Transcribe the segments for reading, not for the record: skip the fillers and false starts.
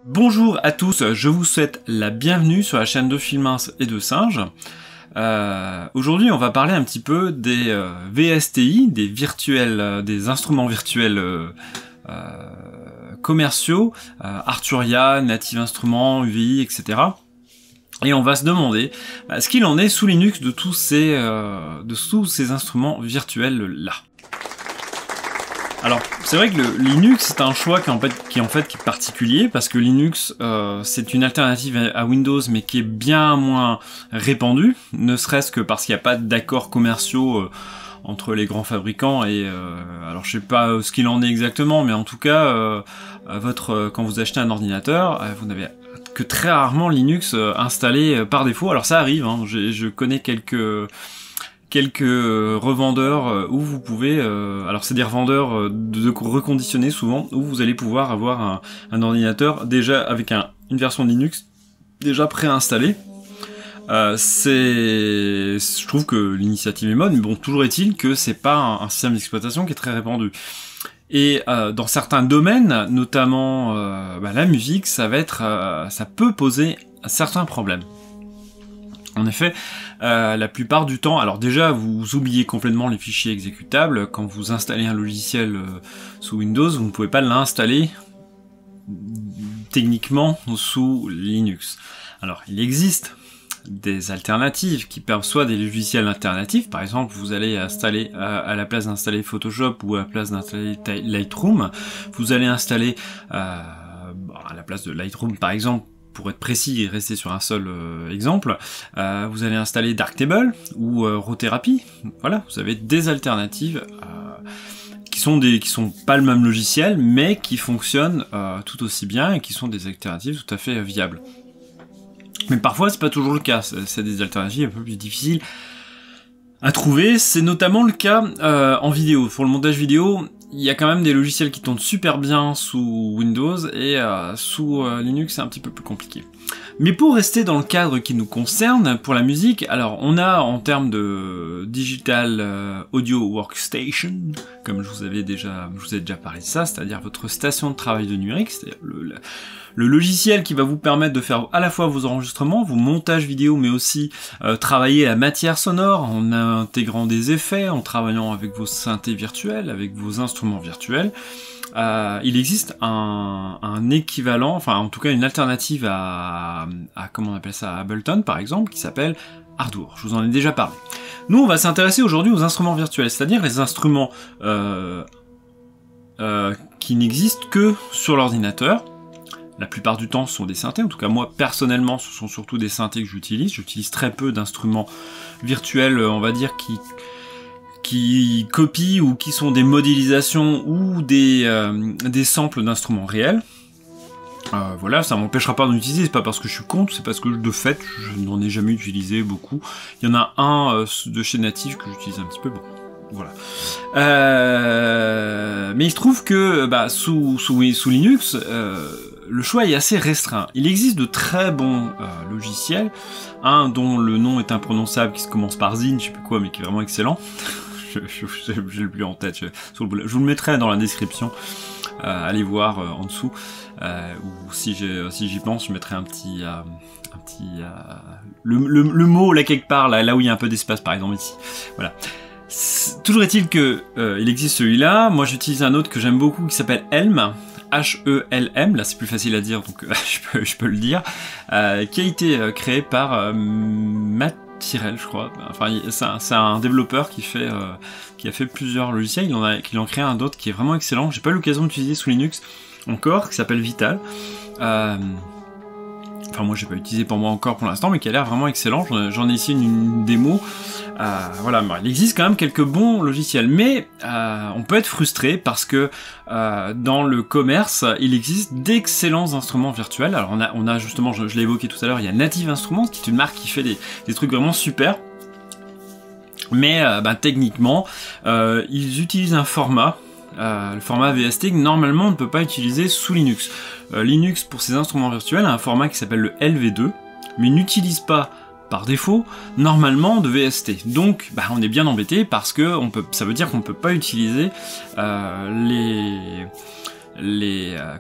Bonjour à tous, je vous souhaite la bienvenue sur la chaîne de Filmins et de Singes. Aujourd'hui on va parler un petit peu des VSTI, des instruments virtuels commerciaux, Arturia, Native Instruments, UVI, etc. Et on va se demander ce qu'il en est sous Linux de tous ces instruments virtuels là. Alors, c'est vrai que le Linux, c'est un choix qui est particulier, parce que Linux, c'est une alternative à Windows, mais qui est bien moins répandue, ne serait-ce que parce qu'il n'y a pas d'accords commerciaux entre les grands fabricants, et alors je sais pas ce qu'il en est exactement, mais en tout cas, quand vous achetez un ordinateur, vous n'avez que très rarement Linux installé par défaut. Alors ça arrive, hein, je connais quelques revendeurs où vous pouvez, alors c'est des revendeurs de reconditionnés souvent, où vous allez pouvoir avoir un ordinateur déjà avec une version de Linux déjà préinstallée. Je trouve que l'initiative est bonne, mais bon, toujours est-il que c'est pas un système d'exploitation qui est très répandu. Et dans certains domaines, notamment la musique, ça peut poser certains problèmes. En effet, la plupart du temps, alors déjà vous oubliez complètement les fichiers exécutables. Quand vous installez un logiciel sous Windows, vous ne pouvez pas l'installer techniquement sous Linux. Alors il existe des alternatives soit des logiciels alternatifs, par exemple vous allez installer, à la place d'installer Photoshop ou à la place d'installer Lightroom, vous allez installer, à la place de Lightroom par exemple, pour être précis et rester sur un seul exemple, vous allez installer Darktable ou Rotherapy. Voilà, vous avez des alternatives qui sont pas le même logiciel, mais qui fonctionnent tout aussi bien et qui sont des alternatives tout à fait viables. Mais parfois c'est pas toujours le cas, c'est des alternatives un peu plus difficiles à trouver. C'est notamment le cas en vidéo. Pour le montage vidéo, il y a quand même des logiciels qui tournent super bien sous Windows, et sous Linux c'est un petit peu plus compliqué. Mais pour rester dans le cadre qui nous concerne, pour la musique, alors on a en termes de Digital Audio Workstation, comme je vous ai déjà parlé de ça, c'est-à-dire votre station de travail de numérique, c'est-à-dire le logiciel qui va vous permettre de faire à la fois vos enregistrements, vos montages vidéo, mais aussi travailler la matière sonore en intégrant des effets, en travaillant avec vos synthés virtuels, avec vos instruments virtuels. Il existe un équivalent, enfin en tout cas une alternative à comment on appelle ça, à Ableton par exemple, qui s'appelle Ardour. Je vous en ai déjà parlé. Nous on va s'intéresser aujourd'hui aux instruments virtuels, c'est-à-dire les instruments qui n'existent que sur l'ordinateur. La plupart du temps ce sont des synthés, en tout cas moi personnellement ce sont surtout des synthés que j'utilise. J'utilise très peu d'instruments virtuels, on va dire, qui copient ou qui sont des modélisations ou des samples d'instruments réels. Voilà, ça m'empêchera pas d'en utiliser, c'est pas parce que je suis contre, c'est parce que de fait je n'en ai jamais utilisé beaucoup. Il y en a un de chez Native que j'utilise un petit peu, bon. Voilà. Mais il se trouve que sous Linux, le choix est assez restreint. Il existe de très bons logiciels, un dont le nom est imprononçable, qui se commence par Zine, je sais plus quoi, mais qui est vraiment excellent. Je l'ai plus en tête, je vous le mettrai dans la description, allez voir en dessous, ou si j'y pense, je mettrai le mot là quelque part, là où il y a un peu d'espace, par exemple ici. Voilà. Toujours est-il que il existe celui-là. Moi j'utilise un autre que j'aime beaucoup qui s'appelle Helm, H-E-L-M, là c'est plus facile à dire donc je peux le dire, qui a été créé par Matt Tyrell, je crois. Enfin c'est un développeur qui a fait plusieurs logiciels. Il en créé un d'autre qui est vraiment excellent. J'ai pas eu l'occasion d'utiliser sous Linux encore, qui s'appelle Vital. Enfin moi j'ai pas utilisé pour moi encore pour l'instant, mais qui a l'air vraiment excellent. J'en ai ici une démo. Voilà, il existe quand même quelques bons logiciels, mais on peut être frustré parce que dans le commerce, il existe d'excellents instruments virtuels. Alors on a justement, je l'ai évoqué tout à l'heure, il y a Native Instruments, qui est une marque qui fait des trucs vraiment super. Mais techniquement, ils utilisent un format, le format VST, que normalement on ne peut pas utiliser sous Linux. Linux, pour ses instruments virtuels, a un format qui s'appelle le LV2, mais n'utilise pas par défaut normalement de VST. Donc on est bien embêté parce que ça veut dire qu'on ne peut pas utiliser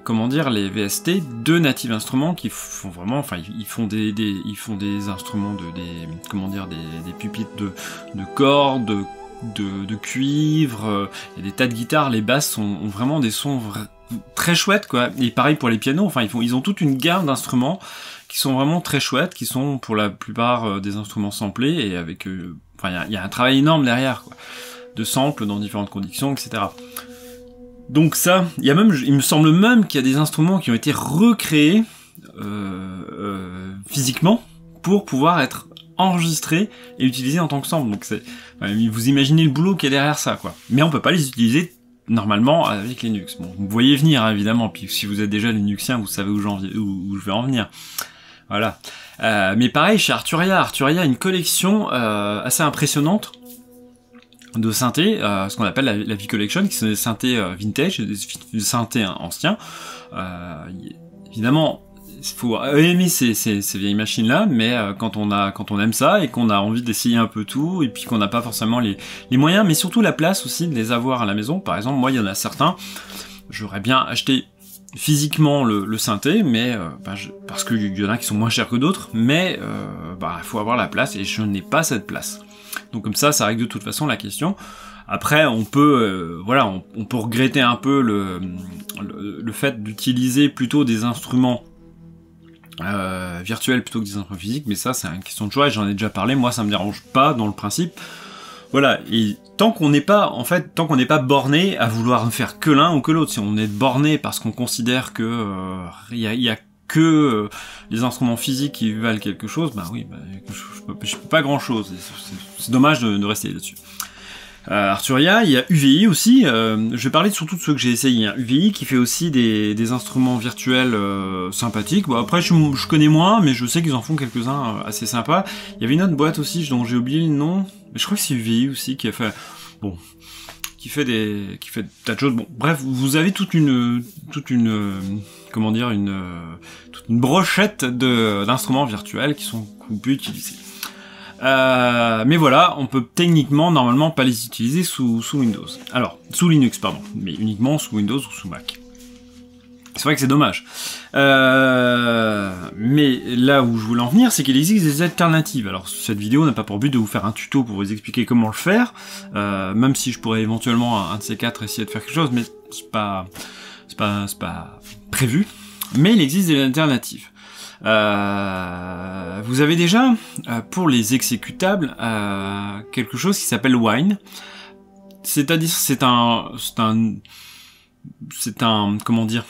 comment dire, les VST de Native Instruments qui font vraiment, enfin ils font des instruments comment dire, des pupitres de cordes, de cuivre, il y a des tas de guitares, les basses ont vraiment des sons très chouettes quoi, et pareil pour les pianos, enfin ils ont toute une gamme d'instruments qui sont vraiment très chouettes, qui sont pour la plupart des instruments samplés, et avec, enfin il y a un travail énorme derrière quoi, de samples dans différentes conditions, etc. Donc ça, il me semble même qu'il y a des instruments qui ont été recréés physiquement pour pouvoir être enregistrés et utilisés en tant que sample. Donc vous imaginez le boulot qu'il y a derrière ça, quoi. Mais on peut pas les utiliser normalement avec Linux. Bon, vous voyez venir, hein, évidemment, puis si vous êtes déjà Linuxien, vous savez où je vais en venir. Voilà. Mais pareil, chez Arturia a une collection assez impressionnante de synthés, ce qu'on appelle la V-Collection, qui sont des synthés vintage, des synthés anciens. Évidemment, il faut aimer ces vieilles machines-là, mais quand on aime ça et qu'on a envie d'essayer un peu tout, et puis qu'on n'a pas forcément les moyens, mais surtout la place aussi de les avoir à la maison. Par exemple, moi, il y en a certains, j'aurais bien acheté physiquement le synthé, mais parce qu'il y en a qui sont moins chers que d'autres, mais il faut avoir la place, et je n'ai pas cette place. Donc comme ça règle de toute façon la question. Après, on peut, on peut regretter un peu le fait d'utiliser plutôt des instruments virtuels plutôt que des instruments physiques, mais ça c'est une question de choix, et j'en ai déjà parlé, moi ça me dérange pas dans le principe. Voilà, et tant qu'on n'est pas borné à vouloir faire que l'un ou que l'autre, si on est borné parce qu'on considère que y a que les instruments physiques qui valent quelque chose, je peux pas grand chose, c'est dommage de rester là-dessus. Arturia, il y a UVI aussi, je vais parler surtout de ceux que j'ai essayé, hein. UVI qui fait aussi des instruments virtuels sympathiques. Bon, après je connais moins, mais je sais qu'ils en font quelques-uns assez sympas. Il y avait une autre boîte aussi dont j'ai oublié le nom, mais je crois que c'est UVI aussi qui a fait, qui fait des tas de choses. Bon, bref, vous avez toute une brochette d'instruments virtuels qu'on peut utiliser. Mais voilà, on peut techniquement, normalement, pas les utiliser sous Windows. Alors, sous Linux, pardon, mais uniquement sous Windows ou sous Mac. C'est vrai que c'est dommage. Mais là où je voulais en venir, c'est qu'il existe des alternatives. Alors, cette vidéo n'a pas pour but de vous faire un tuto pour vous expliquer comment le faire, même si je pourrais éventuellement, un de ces quatre, essayer de faire quelque chose, mais c'est pas prévu. Mais il existe des alternatives. Vous avez déjà, pour les exécutables, quelque chose qui s'appelle Wine. C'est-à-dire, c'est un, comment dire,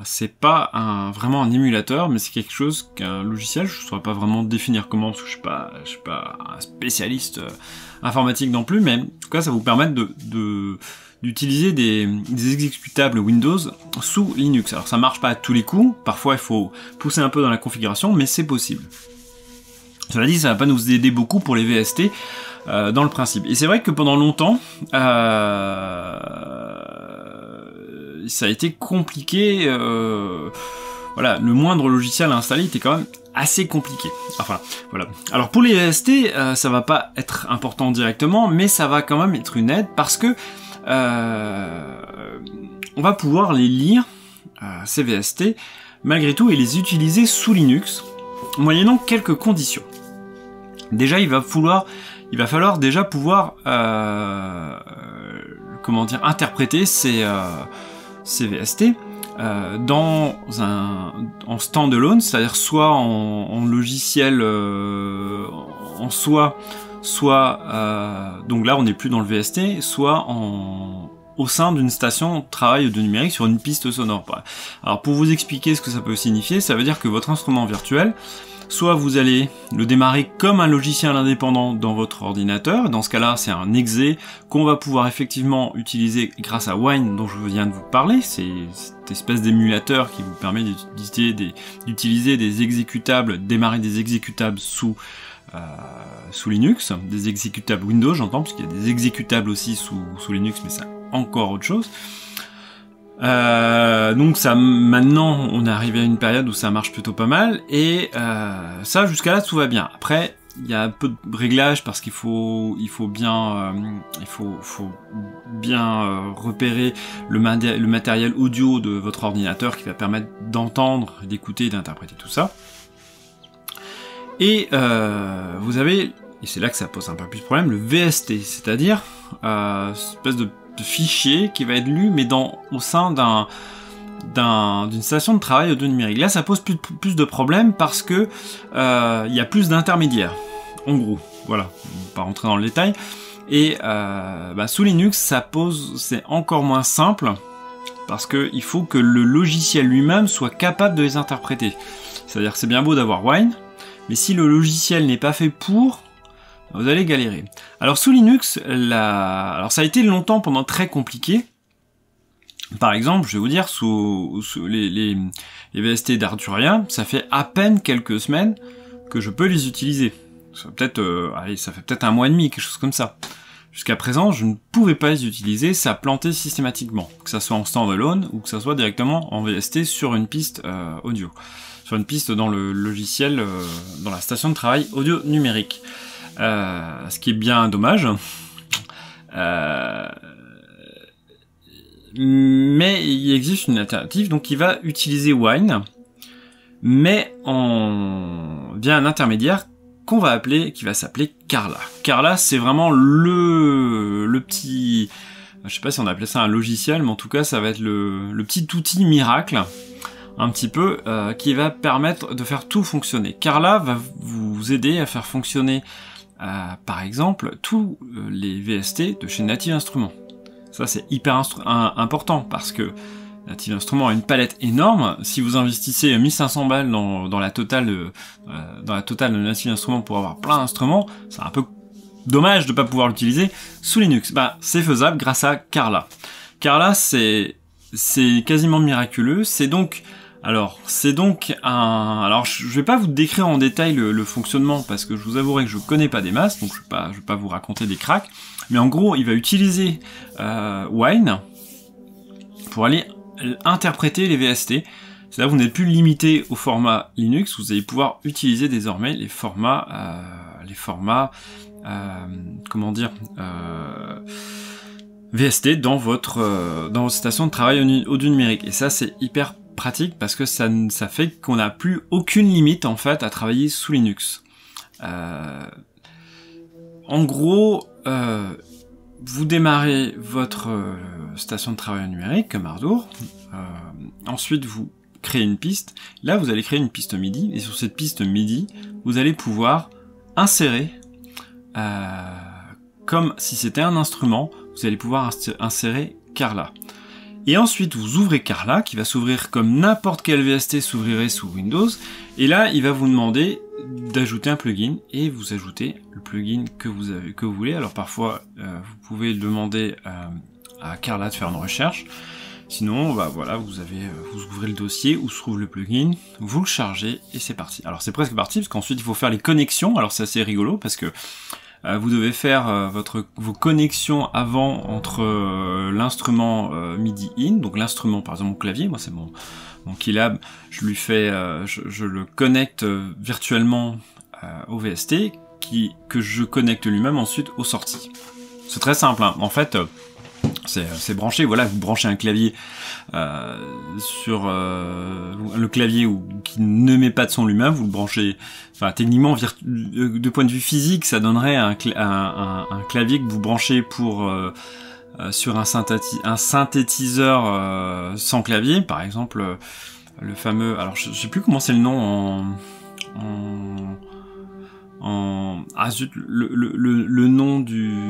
c'est pas vraiment un émulateur, mais c'est quelque chose qu'un logiciel, je ne saurais pas vraiment définir comment, parce que je suis pas un spécialiste informatique non plus, mais en tout cas, ça vous permet d'utiliser des exécutables Windows sous Linux. Alors ça marche pas à tous les coups, parfois il faut pousser un peu dans la configuration, mais c'est possible. Cela dit, ça va pas nous aider beaucoup pour les VST dans le principe. Et c'est vrai que pendant longtemps, ça a été compliqué, voilà, le moindre logiciel à installer était quand même assez compliqué. Enfin, voilà. Alors pour les VST, ça va pas être important directement, mais ça va quand même être une aide parce que on va pouvoir les lire, ces VST, malgré tout, et les utiliser sous Linux, moyennant quelques conditions. Déjà, il va falloir déjà pouvoir, comment dire, interpréter ces VST en standalone, c'est-à-dire soit en logiciel en soi, soit donc là on n'est plus dans le VST, soit au sein d'une station de travail de numérique sur une piste sonore. Alors pour vous expliquer ce que ça peut signifier, ça veut dire que votre instrument virtuel, soit vous allez le démarrer comme un logiciel indépendant dans votre ordinateur, dans ce cas-là c'est un exe qu'on va pouvoir effectivement utiliser grâce à Wine dont je viens de vous parler, c'est cette espèce d'émulateur qui vous permet d'utiliser des exécutables, démarrer des exécutables sous Linux, des exécutables Windows j'entends, parce qu'il y a des exécutables aussi sous Linux, mais c'est encore autre chose. Donc ça, maintenant on est arrivé à une période où ça marche plutôt pas mal, et ça jusqu'à là tout va bien. Après il y a un peu de réglage parce qu'il faut bien repérer le matériel audio de votre ordinateur qui va permettre d'entendre, d'écouter et d'interpréter tout ça. Et vous avez, et c'est là que ça pose un peu plus de problème, le VST, c'est-à-dire une espèce de fichier qui va être lu mais au sein d'une station de travail audio numérique. Là, ça pose plus de problèmes parce que il y a plus d'intermédiaires. En gros, voilà, on va pas rentrer dans le détail. Et sous Linux, c'est encore moins simple parce que il faut que le logiciel lui-même soit capable de les interpréter. C'est-à-dire que c'est bien beau d'avoir Wine, mais si le logiciel n'est pas fait pour, vous allez galérer. Alors sous Linux, alors ça a été longtemps pendant très compliqué. Par exemple, je vais vous dire, sous les VST d'Arturia, ça fait à peine quelques semaines que je peux les utiliser. Ça fait peut-être un mois et demi, quelque chose comme ça. Jusqu'à présent, je ne pouvais pas les utiliser, ça plantait systématiquement. Que ça soit en standalone ou que ça soit directement en VST sur une piste audio. Sur une piste dans le logiciel, dans la station de travail audio numérique. Ce qui est bien dommage. Mais il existe une alternative, donc il va utiliser Wine, mais via un intermédiaire qui va s'appeler Carla. Carla, c'est vraiment le petit, je sais pas si on appelait ça un logiciel, mais en tout cas ça va être le petit outil miracle, un petit peu, qui va permettre de faire tout fonctionner. Carla va vous aider à faire fonctionner, par exemple, tous les VST de chez Native Instruments. Ça, c'est hyper important parce que Native Instruments a une palette énorme. Si vous investissez 1500 balles dans la totale de Native Instruments pour avoir plein d'instruments, c'est un peu dommage de ne pas pouvoir l'utiliser sous Linux. C'est faisable grâce à Carla. Carla, c'est quasiment miraculeux. Alors, je vais pas vous décrire en détail le fonctionnement parce que je vous avouerai que je connais pas des masses, donc je vais pas vous raconter des cracks. Mais en gros, il va utiliser Wine pour aller interpréter les VST. C'est là où vous n'êtes plus limité au format Linux, vous allez pouvoir utiliser désormais les formats, VST dans votre station de travail audio numérique. Et ça, c'est hyper pratique parce que ça fait qu'on n'a plus aucune limite en fait à travailler sous Linux. En gros, vous démarrez votre station de travail numérique comme Ardour, ensuite vous créez une piste, là vous allez créer une piste MIDI, et sur cette piste MIDI, vous allez pouvoir insérer, comme si c'était un instrument, vous allez pouvoir insérer Carla. Et ensuite, vous ouvrez Carla, qui va s'ouvrir comme n'importe quel VST s'ouvrirait sous Windows. Et là, il va vous demander d'ajouter un plugin, et vous ajoutez le plugin que vous voulez. Alors parfois, vous pouvez demander à Carla de faire une recherche. Sinon, voilà, vous ouvrez le dossier où se trouve le plugin, vous le chargez, et c'est parti. Alors c'est presque parti, parce qu'ensuite, il faut faire les connexions. Alors c'est assez rigolo, parce que vous devez faire vos connexions avant entre l'instrument MIDI in, donc l'instrument par exemple mon clavier, moi c'est mon Keylab, je lui fais, je le connecte virtuellement au VST, que je connecte lui-même ensuite aux sorties. C'est très simple, hein. En fait, c'est branché, voilà, vous branchez un clavier sur le clavier qui ne met pas de son lui-même, vous le branchez, enfin techniquement, de point de vue physique, ça donnerait un clavier que vous branchez sur un synthétiseur sans clavier, par exemple le fameux, alors je sais plus comment c'est le nom le nom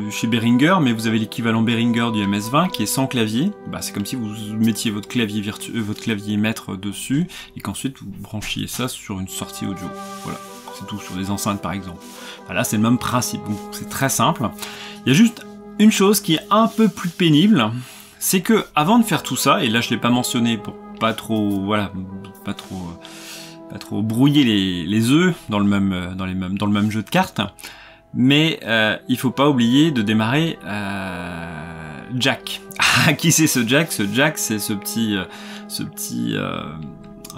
chez Behringer, mais vous avez l'équivalent Behringer du MS-20 qui est sans clavier. C'est comme si vous mettiez votre clavier maître dessus et qu'ensuite vous branchiez ça sur une sortie audio. Voilà, c'est tout, sur des enceintes par exemple. Là c'est le même principe, donc c'est très simple. Il y a juste une chose qui est un peu plus pénible, c'est que avant de faire tout ça, et là je l'ai pas mentionné pour pas trop brouiller les œufs dans le même jeu de cartes, mais il faut pas oublier de démarrer Jack. Qui c'est ce Jack? Ce Jack, c'est ce petit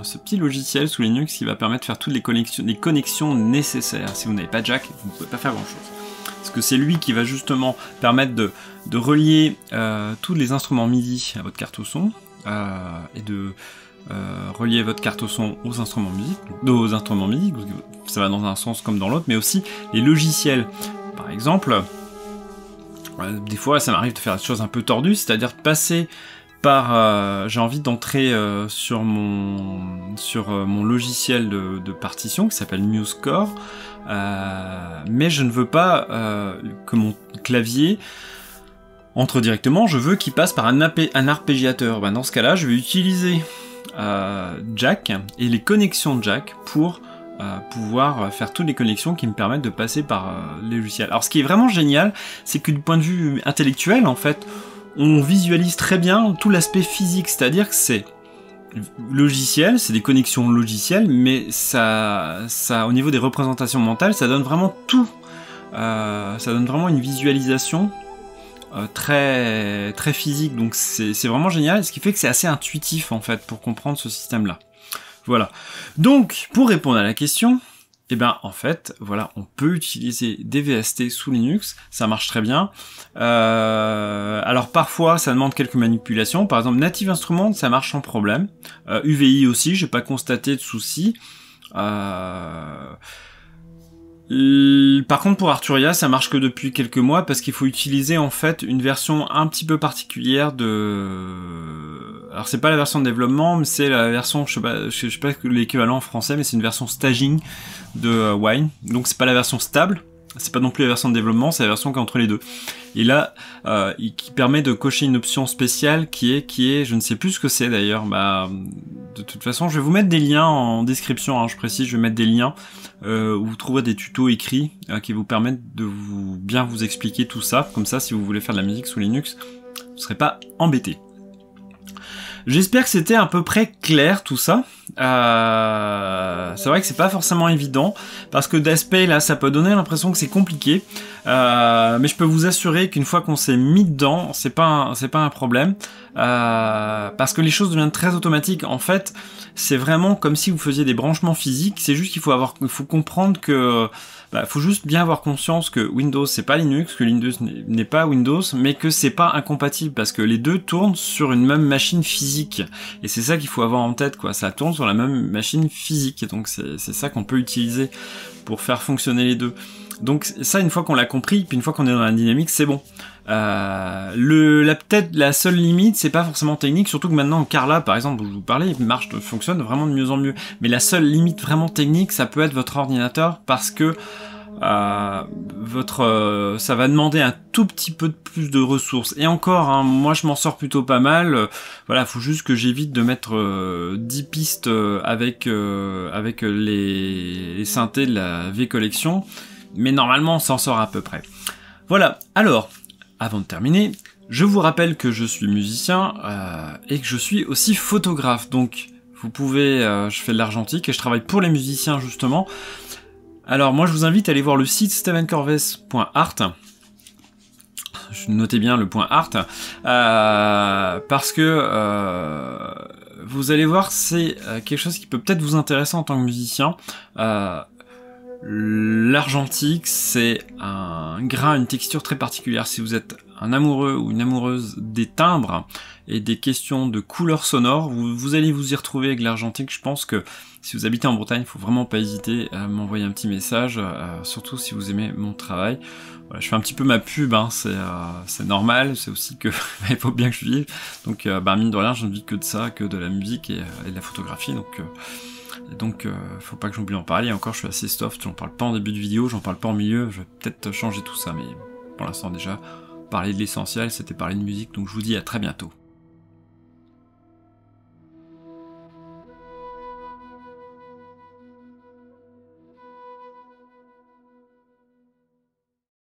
ce petit logiciel sous Linux qui va permettre de faire toutes les connexions nécessaires. Si vous n'avez pas Jack, vous ne pouvez pas faire grand chose. Parce que c'est lui qui va justement permettre de relier tous les instruments MIDI à votre carte au son et de relier votre carte au son aux instruments MIDI, ça va dans un sens comme dans l'autre, mais aussi les logiciels. Par exemple, des fois ça m'arrive de faire des choses un peu tordues, c'est-à-dire de passer par... j'ai envie d'entrer sur mon logiciel de partition qui s'appelle MuseScore, mais je ne veux pas que mon clavier entre directement, je veux qu'il passe par un arpégiateur. Dans ce cas-là, je vais utiliser Jack et les connexions Jack pour pouvoir faire toutes les connexions qui me permettent de passer par les logiciels. Alors ce qui est vraiment génial, c'est que du point de vue intellectuel, en fait, on visualise très bien tout l'aspect physique, c'est-à-dire que c'est logiciel, c'est des connexions logicielles, mais ça au niveau des représentations mentales, ça donne vraiment tout. Ça donne vraiment une visualisation très physique, donc c'est vraiment génial, ce qui fait que c'est assez intuitif en fait pour comprendre ce système-là. Voilà. Donc, pour répondre à la question, eh ben en fait, voilà, on peut utiliser des VST sous Linux, ça marche très bien. Alors parfois, ça demande quelques manipulations. Par exemple, Native Instruments, ça marche sans problème. UVI aussi, j'ai pas constaté de soucis. Par contre pour Arturia ça marche que depuis quelques mois parce qu'il faut utiliser en fait une version un petit peu particulière alors c'est pas la version de développement mais c'est la version, je sais pas l'équivalent en français, mais c'est une version staging de Wine, donc c'est pas la version stable, c'est pas non plus la version de développement, c'est la version qui est entre les deux. Et là, qui permet de cocher une option spéciale qui est, je ne sais plus ce que c'est d'ailleurs, de toute façon, je vais vous mettre des liens en description, je précise, je vais mettre des liens où vous trouverez des tutos écrits qui vous permettent de bien vous expliquer tout ça, comme ça, si vous voulez faire de la musique sous Linux, vous ne serez pas embêté. J'espère que c'était à peu près clair tout ça. C'est vrai que c'est pas forcément évident parce que d'aspect là ça peut donner l'impression que c'est compliqué, mais je peux vous assurer qu'une fois qu'on s'est mis dedans, c'est pas un problème, parce que les choses deviennent très automatiques. En fait, c'est vraiment comme si vous faisiez des branchements physiques. C'est juste qu'il faut comprendre que faut juste bien avoir conscience que Windows c'est pas Linux, que Linux n'est pas Windows, mais que c'est pas incompatible parce que les deux tournent sur une même machine physique. Et c'est ça qu'il faut avoir en tête, quoi. Ça tourne sur la même machine physique. Et donc c'est ça qu'on peut utiliser pour faire fonctionner les deux. Donc ça, une fois qu'on l'a compris, puis une fois qu'on est dans la dynamique, c'est bon. Peut-être la seule limite, c'est pas forcément technique, surtout que maintenant Carla, par exemple, où je vous parlais, fonctionne vraiment de mieux en mieux. Mais la seule limite vraiment technique, ça peut être votre ordinateur, parce que ça va demander un tout petit peu de plus de ressources. Et encore, moi je m'en sors plutôt pas mal. Voilà, faut juste que j'évite de mettre 10 pistes avec les synthés de la V-Collection. Mais normalement, on s'en sort à peu près. Voilà, alors, avant de terminer, je vous rappelle que je suis musicien et que je suis aussi photographe. Donc, vous pouvez... je fais de l'argentique et je travaille pour les musiciens, justement. Alors, moi, je vous invite à aller voir le site stevencorves.art. Notez bien le .art. Parce que... vous allez voir, c'est quelque chose qui peut peut-être vous intéresser en tant que musicien. L'argentique, c'est un grain, une texture très particulière. Si vous êtes un amoureux ou une amoureuse des timbres et des questions de couleurs sonores, vous allez vous y retrouver avec l'argentique. Je pense que si vous habitez en Bretagne, il faut vraiment pas hésiter à m'envoyer un petit message, surtout si vous aimez mon travail. Voilà, je fais un petit peu ma pub, c'est normal, c'est aussi que il faut bien que je vive. Donc mine de rien, je ne vis que de ça, que de la musique et de la photographie. Donc faut pas que j'oublie d'en parler. Encore, je suis assez soft, j'en parle pas en début de vidéo, j'en parle pas en milieu. Je vais peut-être changer tout ça, mais pour l'instant déjà, parler de l'essentiel, c'était parler de musique. Donc je vous dis à très bientôt.